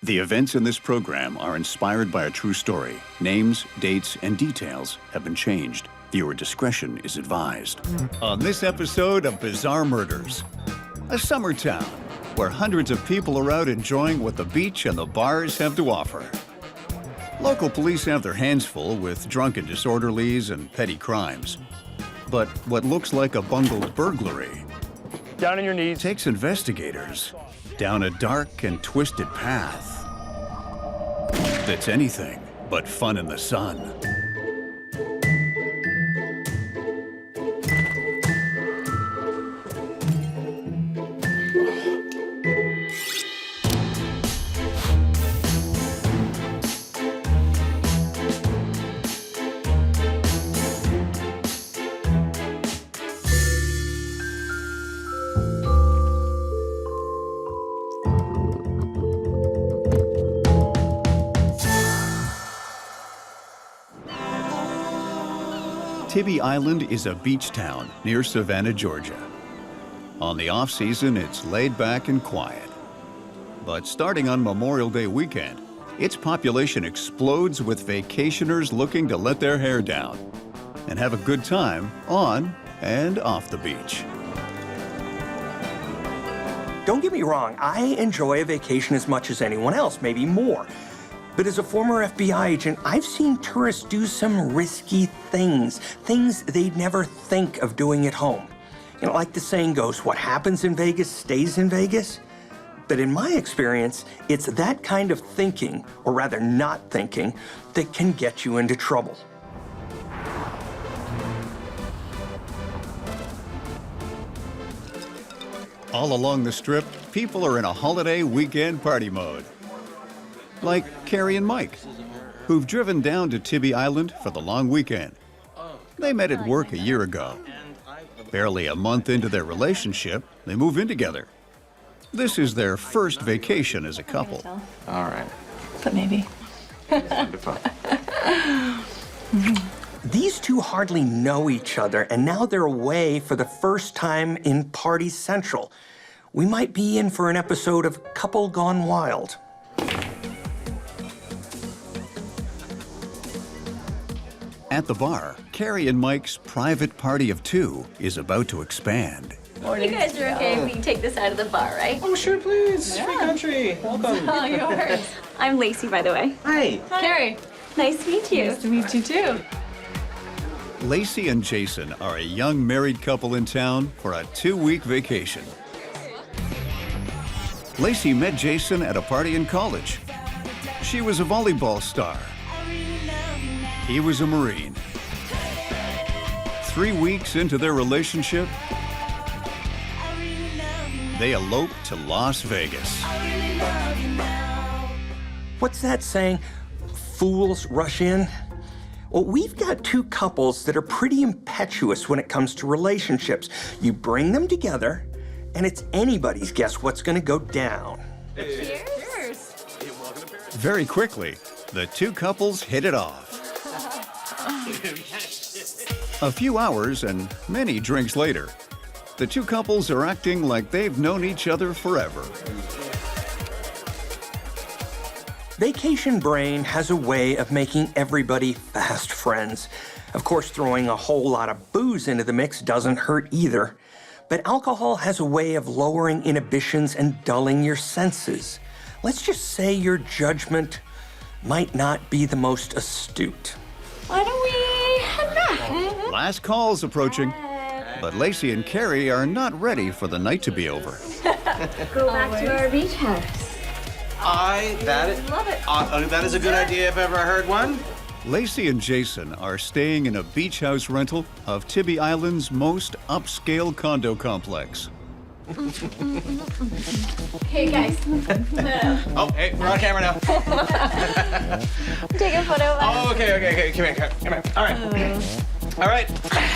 The events in this program are inspired by a true story. Names, dates, and details have been changed. Viewer discretion is advised. On this episode of Bizarre Murders, a summer town where hundreds of people are out enjoying what the beach and the bars have to offer. Local police have their hands full with drunken disorderlies and petty crimes. But what looks like a bungled burglary down on your knees takes investigators down a dark and twisted path that's anything but fun in the sun. Tybee Island is a beach town near Savannah, Georgia. On the off-season, it's laid back and quiet. But starting on Memorial Day weekend, its population explodes with vacationers looking to let their hair down and have a good time on and off the beach. Don't get me wrong, I enjoy a vacation as much as anyone else, maybe more. But as a former FBI agent, I've seen tourists do some risky things they'd never think of doing at home. You know, like the saying goes, what happens in Vegas stays in Vegas. But in my experience, it's that kind of thinking, or rather not thinking, that can get you into trouble. All along the Strip, people are in a holiday weekend party mode. Like Carrie and Mike, who've driven down to Tybee Island for the long weekend. They met at work a year ago. Barely a month into their relationship, they move in together. This is their first vacation as a couple. All right. But maybe. These two hardly know each other, and now they're away for the first time in Party Central. We might be in for an episode of Couple Gone Wild. At the bar, Carrie and Mike's private party of two is about to expand. You guys are okay if we take this out of the bar, right? Oh, sure, please. Free country. Welcome. Oh, yours. I'm Lacy, by the way. Hi. Carrie, Nice to meet you. nice to meet you too. Lacy and Jason are a young married couple in town for a 2-week vacation. Lacy met Jason at a party in college. She was a volleyball star. He was a Marine. 3 weeks into their relationship, they eloped to Las Vegas. What's that saying? Fools rush in? Well, we've got two couples that are pretty impetuous when it comes to relationships. You bring them together, and it's anybody's guess what's going to go down. Cheers. Very quickly, the two couples hit it off. A few hours and many drinks later, the two couples are acting like they've known each other forever. Vacation brain has a way of making everybody fast friends. Of course, throwing a whole lot of booze into the mix doesn't hurt either. But alcohol has a way of lowering inhibitions and dulling your senses. Let's just say your judgment might not be the most astute. Why don't we head back? Last call's approaching, but Lacy and Carrie are not ready for the night to be over. Go back to our beach house. Love it. That is a good idea if ever I heard one. Lacy and Jason are staying in a beach house rental of Tybee Island's most upscale condo complex. Hey, guys. Oh, hey, we're on camera now. Take a photo of us. Oh, okay. Come here. All right. All right.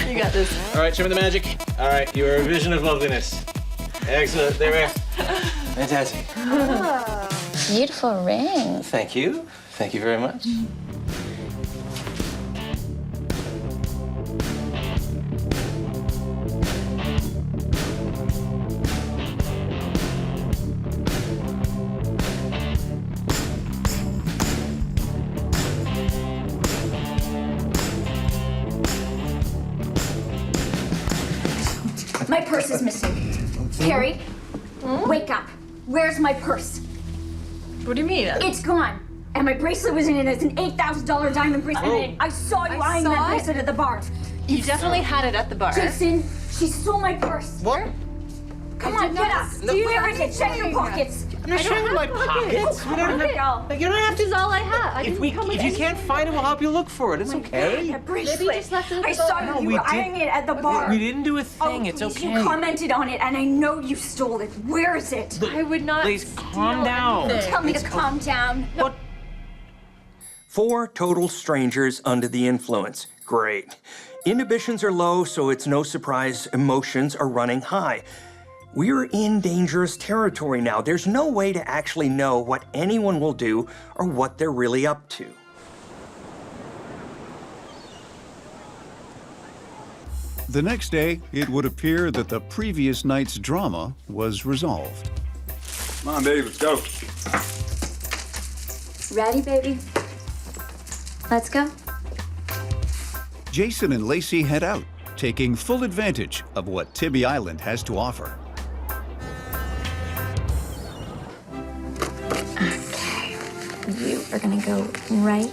You got this. All right, show me the magic. All right, you are a vision of loveliness. Excellent. There we are. Fantastic. Beautiful ring. Thank you. Thank you very much. My purse is missing. Carrie, wake up. Where's my purse? What do you mean? It's gone. And my bracelet was in it. It's an $8,000 diamond bracelet in it. I saw you eyeing that saw it? bracelet at the bar. You definitely had it at the bar. Jason, she stole my purse. What? Come I on, did get not up. steal Where is it? Check your anything. pockets. I'm not showing my pockets. We don't have, Go. you don't have This is to. all I have. If you can't find it, we'll help you look for it. It's okay. That bracelet. Maybe you just left it at the I saw bar. you. No, You we were eyeing did- it at the bar. We didn't do a thing. It's Please, okay. You commented on it, and I know you stole it. Where is it? I would not. Please, steal calm down. anything. Tell me to calm down. What? 4 total strangers under the influence. Great. Inhibitions are low, so it's no surprise emotions are running high. We're in dangerous territory now. There's no way to actually know what anyone will do or what they're really up to. The next day, it would appear that the previous night's drama was resolved. Come on, baby, let's go. Ready, baby? Let's go. Jason and Lacy head out, taking full advantage of what Tybee Island has to offer. You are gonna go right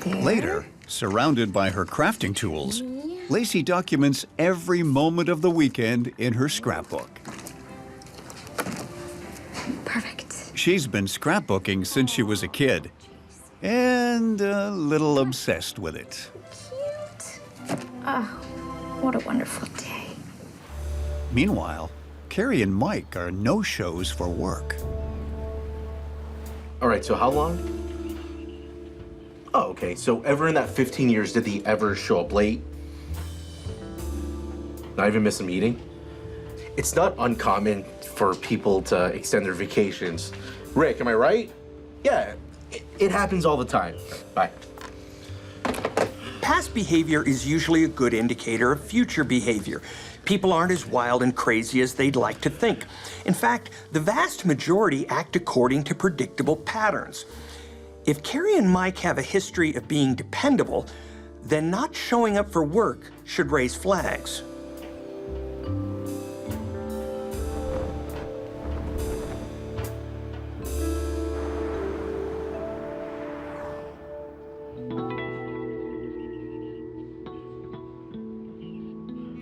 there. Later, surrounded by her crafting tools, Lacy documents every moment of the weekend in her scrapbook. Perfect. She's been scrapbooking since she was a kid, and a little obsessed with it. Cute. Oh, what a wonderful day. Meanwhile, Carrie and Mike are no-shows for work. All right, so how long? Oh, okay. So ever in that 15 years, did he ever show up late? Not even miss a meeting? It's not uncommon for people to extend their vacations. Rick, am I right? Yeah, it happens all the time. Bye. Past behavior is usually a good indicator of future behavior. People aren't as wild and crazy as they'd like to think. In fact, the vast majority act according to predictable patterns. If Carrie and Mike have a history of being dependable, then not showing up for work should raise flags.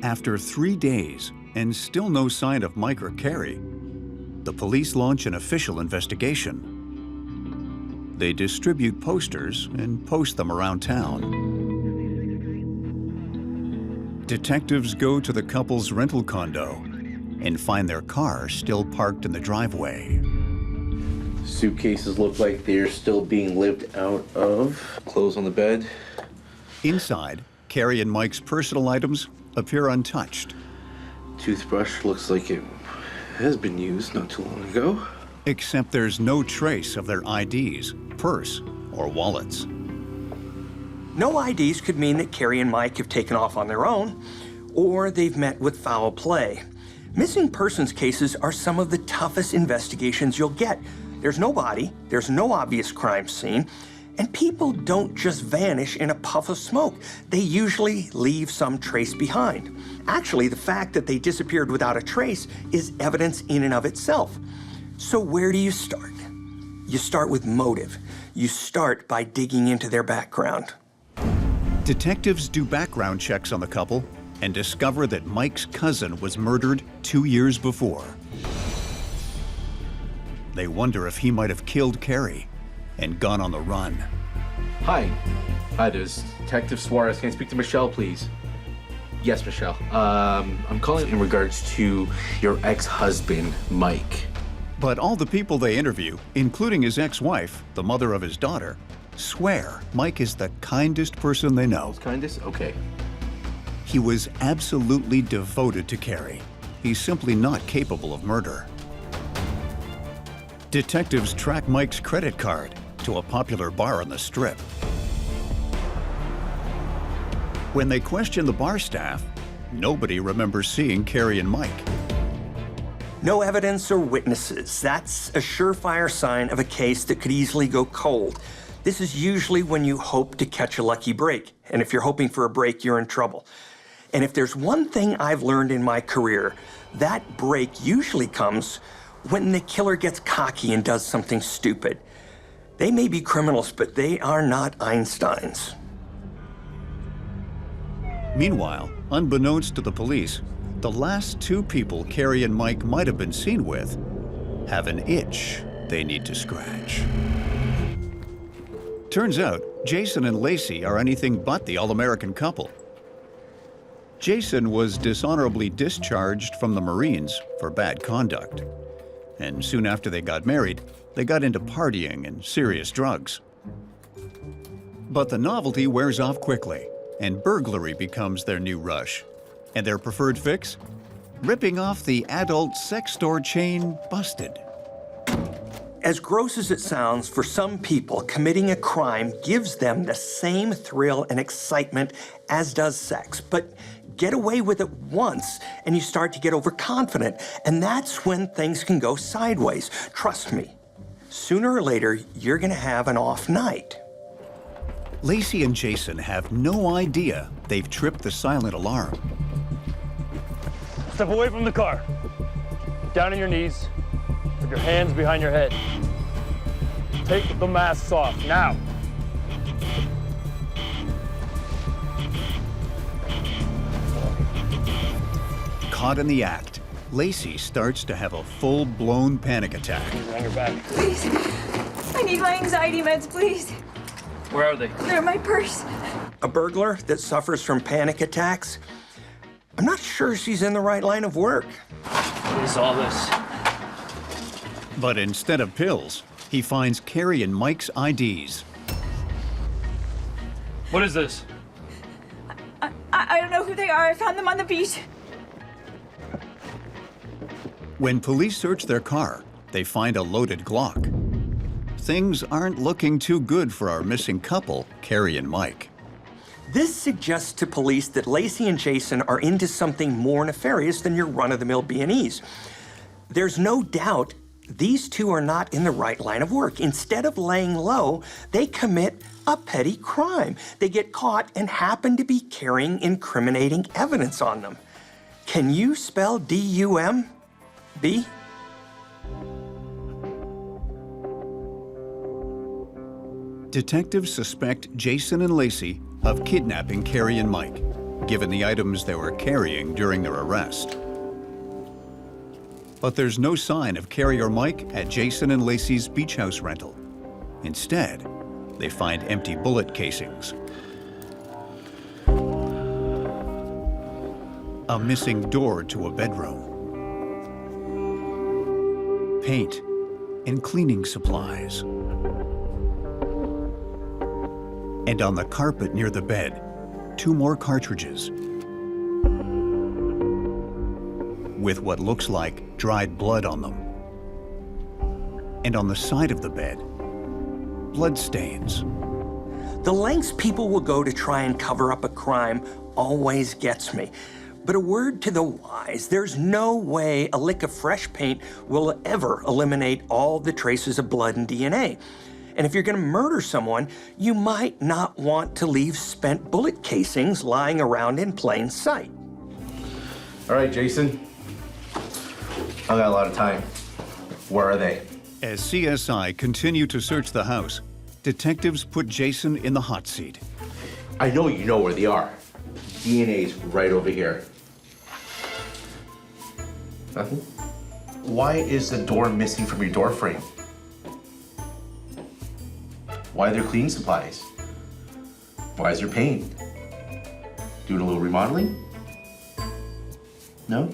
After 3 days and still no sign of Mike or Carrie, the police launch an official investigation. They distribute posters and post them around town. Detectives go to the couple's rental condo and find their car still parked in the driveway. Suitcases look like they're still being lived out of. Clothes on the bed. Inside, Carrie and Mike's personal items appear untouched, Toothbrush looks like it has been used not too long ago. except there's no trace of their IDs, purse, or wallets. No IDs could mean that Carrie and Mike have taken off on their own, or they've met with foul play. Missing persons cases are some of the toughest investigations you'll get. There's no body, there's no obvious crime scene, and people don't just vanish in a puff of smoke. They usually leave some trace behind. Actually, the fact that they disappeared without a trace is evidence in and of itself. So where do you start? You start with motive. You start by digging into their background. Detectives do background checks on the couple and discover that Mike's cousin was murdered 2 years before. They wonder if he might have killed Carrie and gone on the run. Hi. Hi, this is Detective Suarez. Can I speak to Michelle, please? Yes, Michelle. I'm calling in regards to your ex-husband, Mike. But all the people they interview, including his ex-wife, the mother of his daughter, swear Mike is the kindest person they know. Kindest? Okay. He was absolutely devoted to Carrie. He's simply not capable of murder. Detectives track Mike's credit card to a popular bar on the Strip. When they question the bar staff, nobody remembers seeing Carrie and Mike. No evidence or witnesses. That's a surefire sign of a case that could easily go cold. This is usually when you hope to catch a lucky break. And if you're hoping for a break, you're in trouble. And if there's one thing I've learned in my career, that break usually comes when the killer gets cocky and does something stupid. They may be criminals, but they are not Einsteins. Meanwhile, unbeknownst to the police, the last two people Carrie and Mike might have been seen with have an itch they need to scratch. Turns out, Jason and Lacy are anything but the all-American couple. Jason was dishonorably discharged from the Marines for bad conduct. And soon after they got married, they got into partying and serious drugs. But the novelty wears off quickly, and burglary becomes their new rush. And their preferred fix? Ripping off the adult sex store chain Busted. As gross as it sounds, for some people, committing a crime gives them the same thrill and excitement as does sex. But get away with it once, and you start to get overconfident, and that's when things can go sideways. Trust me, sooner or later, you're gonna have an off night. Lacy and Jason have no idea they've tripped the silent alarm. Step away from the car. Down on your knees. Put your hands behind your head. Take the masks off, now. Caught in the act, Lacy starts to have a full-blown panic attack. On your back. Please. I need my anxiety meds, please. Where are they? They're in my purse. A burglar that suffers from panic attacks? I'm not sure she's in the right line of work. What is all this? But instead of pills, he finds Carrie and Mike's IDs. What is this? I don't know who they are. I found them on the beach. When police search their car, they find a loaded Glock. Things aren't looking too good for our missing couple, Carrie and Mike. This suggests to police that Lacy and Jason are into something more nefarious than your run-of-the-mill B&Es. There's no doubt these two are not in the right line of work. Instead of laying low, they commit a petty crime. They get caught and happen to be carrying incriminating evidence on them. Can you spell D-U-M-B? Detectives suspect Jason and Lacy of kidnapping Carrie and Mike, given the items they were carrying during their arrest. But there's no sign of Carrie or Mike at Jason and Lacy's beach house rental. Instead, they find empty bullet casings, a missing door to a bedroom, paint and cleaning supplies. And on the carpet near the bed, 2 more cartridges with what looks like dried blood on them. And on the side of the bed, blood stains. The lengths people will go to try and cover up a crime always gets me. But a word to the wise, there's no way a lick of fresh paint will ever eliminate all the traces of blood and DNA. And if you're gonna murder someone, you might not want to leave spent bullet casings lying around in plain sight. All right, Jason. I got a lot of time. Where are they? As CSI continue to search the house, detectives put Jason in the hot seat. I know you know where they are. DNA's right over here. Nothing? Why is the door missing from your door frame? Why are there cleaning supplies? Why is there paint? Doing a little remodeling? No?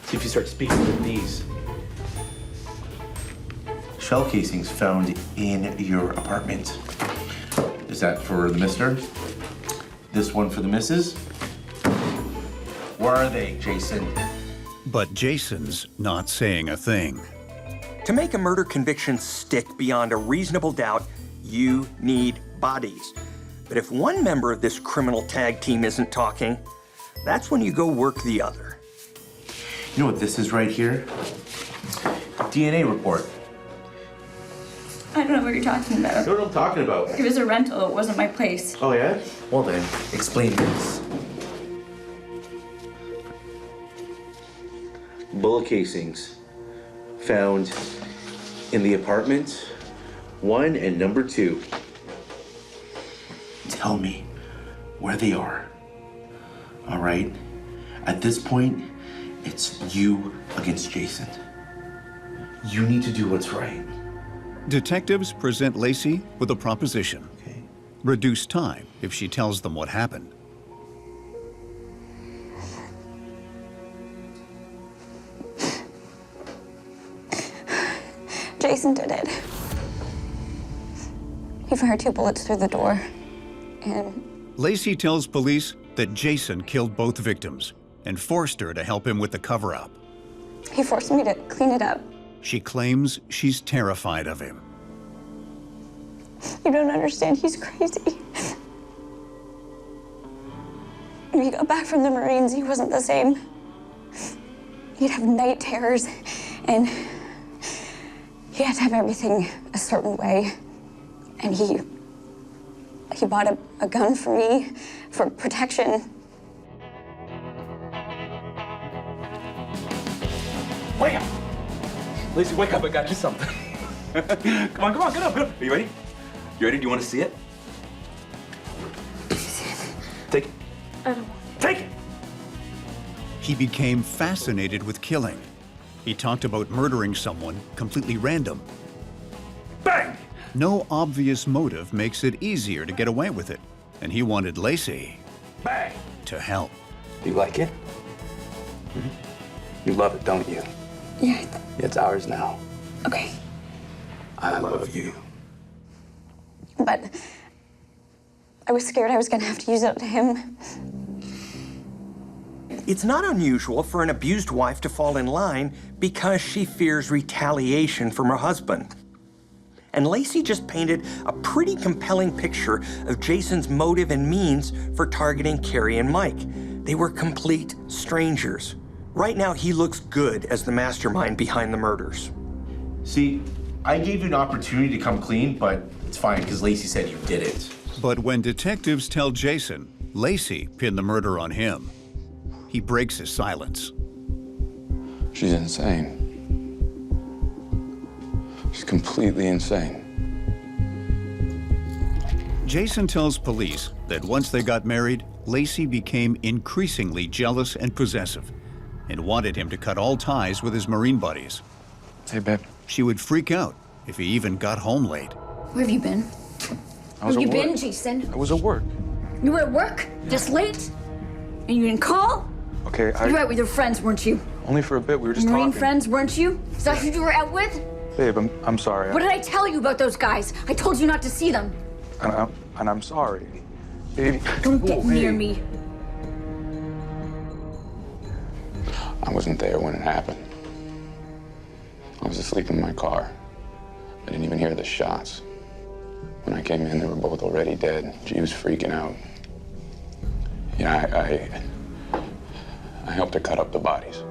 See if you start speaking with these. Shell casings found in your apartment. Is that for the mister? This one for the missus? Where are they, Jason? But Jason's not saying a thing. To make a murder conviction stick beyond a reasonable doubt, you need bodies. But if one member of this criminal tag team isn't talking, that's when you go work the other. You know what this is right here? DNA report. I I don't know what you're talking about. You know what I'm talking about? It was a rental. It wasn't my place. Oh, yeah? Well then, explain this. Bullet casings found in the apartment 1 and number 2. Tell me where they are. All right? At this point, it's you against Jason. You need to do what's right. Detectives present Lacy with a proposition. Okay. Reduce time if she tells them what happened. Jason did it. He fired 2 bullets through the door, and Lacy tells police that Jason killed both victims and forced her to help him with the cover-up. he forced me to clean it up. She claims she's terrified of him. You don't understand, he's crazy. When he got back from the Marines, he wasn't the same. He'd have night terrors, and he had to have everything a certain way. And he bought a gun for me for protection. Wake up! Lacy, wake up, I got you something. Come on, get up. Are you ready? You ready? Do you want to see it? Take it. I don't want Take it! He became fascinated with killing. He talked about murdering someone completely random. Bang! No obvious motive makes it easier to get away with it, and he wanted Lacy Bang! to help. You like it? You love it, don't you? Yeah, It's ours now. okay. I love you. But I was scared I was gonna have to use it to him. It's not unusual for an abused wife to fall in line because she fears retaliation from her husband. And Lacy just painted a pretty compelling picture of Jason's motive and means for targeting Carrie and Mike. They were complete strangers. Right now, he looks good as the mastermind behind the murders. See, I gave you an opportunity to come clean, but it's fine because Lacy said you did it. But when detectives tell Jason Lacy pinned the murder on him, he breaks his silence. She's insane. She's completely insane. Jason tells police that once they got married, Lacy became increasingly jealous and possessive and wanted him to cut all ties with his Marine buddies. Hey, babe. She would freak out if he even got home late. Where have you been? I was Where have you at work. been, Jason? I was at work. You were at work? This late? And you didn't call? Okay, You were out with your friends, weren't you? only for a bit. We were just Marine talking. friends, weren't you? Is that who you were out with? Babe, I'm sorry. What did I tell you about those guys? I told you not to see them. And I'm sorry. Baby. Don't get Oh, near hey. me. I wasn't there when it happened. I was asleep in my car. I didn't even hear the shots. When I came in, they were both already dead. She was freaking out. Yeah, I helped her cut up the bodies.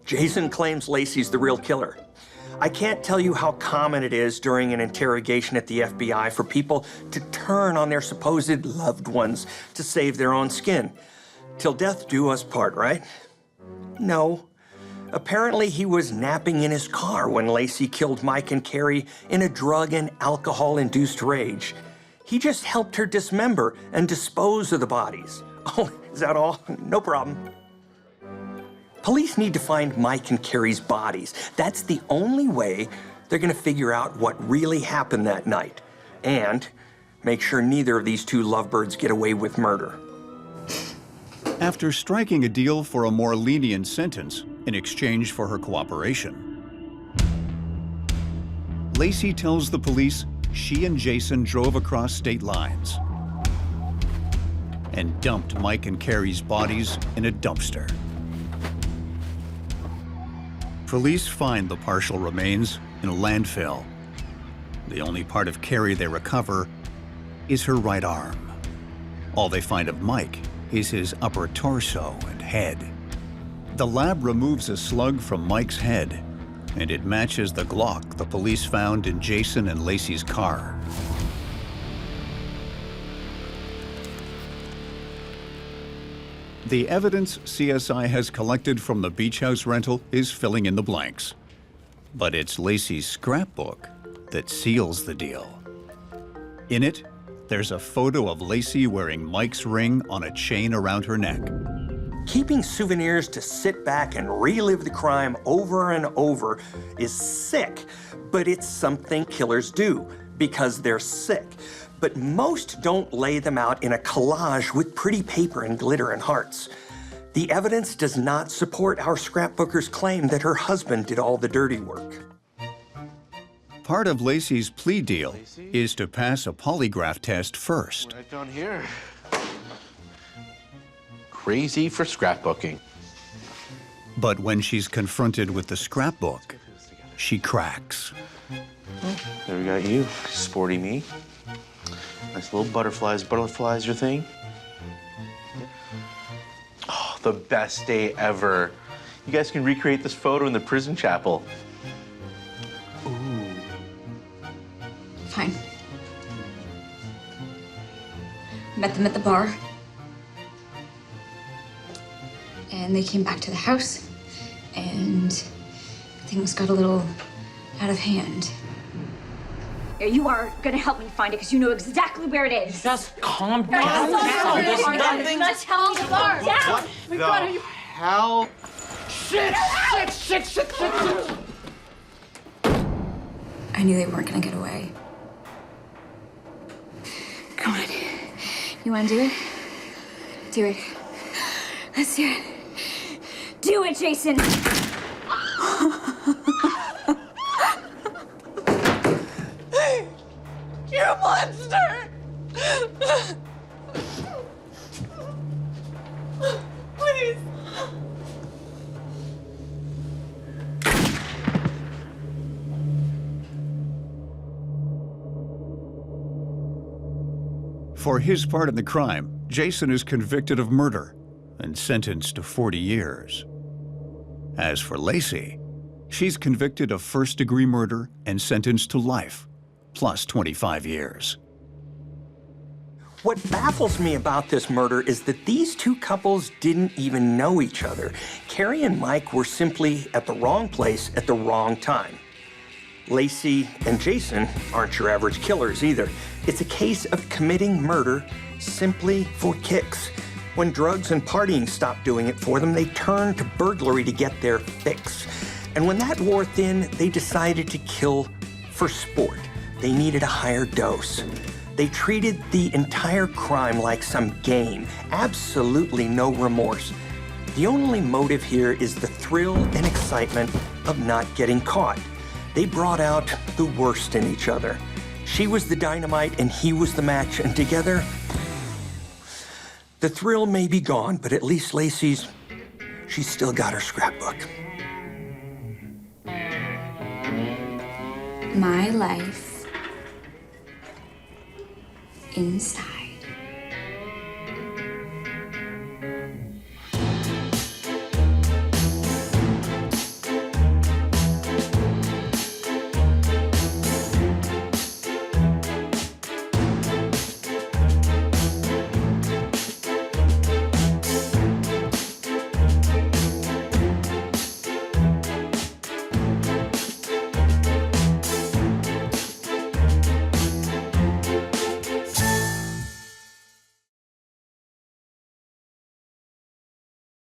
Jason claims Lacy's the real killer. I can't tell you how common it is during an interrogation at the FBI for people to turn on their supposed loved ones to save their own skin. Till death do us part, right? No. Apparently, he was napping in his car when Lacy killed Mike and Carrie in a drug and alcohol-induced rage. He just helped her dismember and dispose of the bodies. Oh, is that all? No problem. Police need to find Mike and Carrie's bodies. That's the only way they're gonna figure out what really happened that night. And make sure neither of these two lovebirds get away with murder. After striking a deal for a more lenient sentence in exchange for her cooperation, Lacy tells the police she and Jason drove across state lines and dumped Mike and Carrie's bodies in a dumpster. Police find the partial remains in a landfill. The only part of Carrie they recover is her right arm. All they find of Mike is his upper torso and head. The lab removes a slug from Mike's head and it matches the Glock the police found in Jason and Lacy's car. The evidence CSI has collected from the beach house rental is filling in the blanks. But it's Lacy's scrapbook that seals the deal. In it, there's a photo of Lacy wearing Mike's ring on a chain around her neck. Keeping souvenirs to sit back and relive the crime over and over is sick, but it's something killers do because they're sick. But most don't lay them out in a collage with pretty paper and glitter and hearts. The evidence does not support our scrapbooker's claim that her husband did all the dirty work. Part of Lacy's plea deal is to pass a polygraph test first. What I found here. Crazy for scrapbooking. But when she's confronted with the scrapbook, she cracks. Oh, there we got you, sporty me. Nice little butterflies. Butterflies your thing? Oh, the best day ever. You guys can recreate this photo in the prison chapel. Ooh. Fine. Met them at the bar. And they came back to the house, and things got a little out of hand. You are gonna help me find it because you know exactly where it is. Just calm down. There's nothing. Let's help me bar down. What the hell? Shit! I knew they weren't gonna get away. Come on. You wanna do it? Do it. Let's do it. Do it, Jason. You're a monster! Please. For his part in the crime, Jason is convicted of murder and sentenced to 40 years. As for Lacy, she's convicted of first-degree murder and sentenced to life, plus 25 years. What baffles me about this murder is that these two couples didn't even know each other. Carrie and Mike were simply at the wrong place at the wrong time. Lacy and Jason aren't your average killers either. It's a case of committing murder simply for kicks. When drugs and partying stopped doing it for them, they turned to burglary to get their fix. And when that wore thin, they decided to kill for sport. They needed a higher dose. They treated the entire crime like some game, absolutely no remorse. The only motive here is the thrill and excitement of not getting caught. They brought out the worst in each other. She was the dynamite and he was the match, and together, the thrill may be gone, but at least Lacy's, she's still got her scrapbook. My life inside.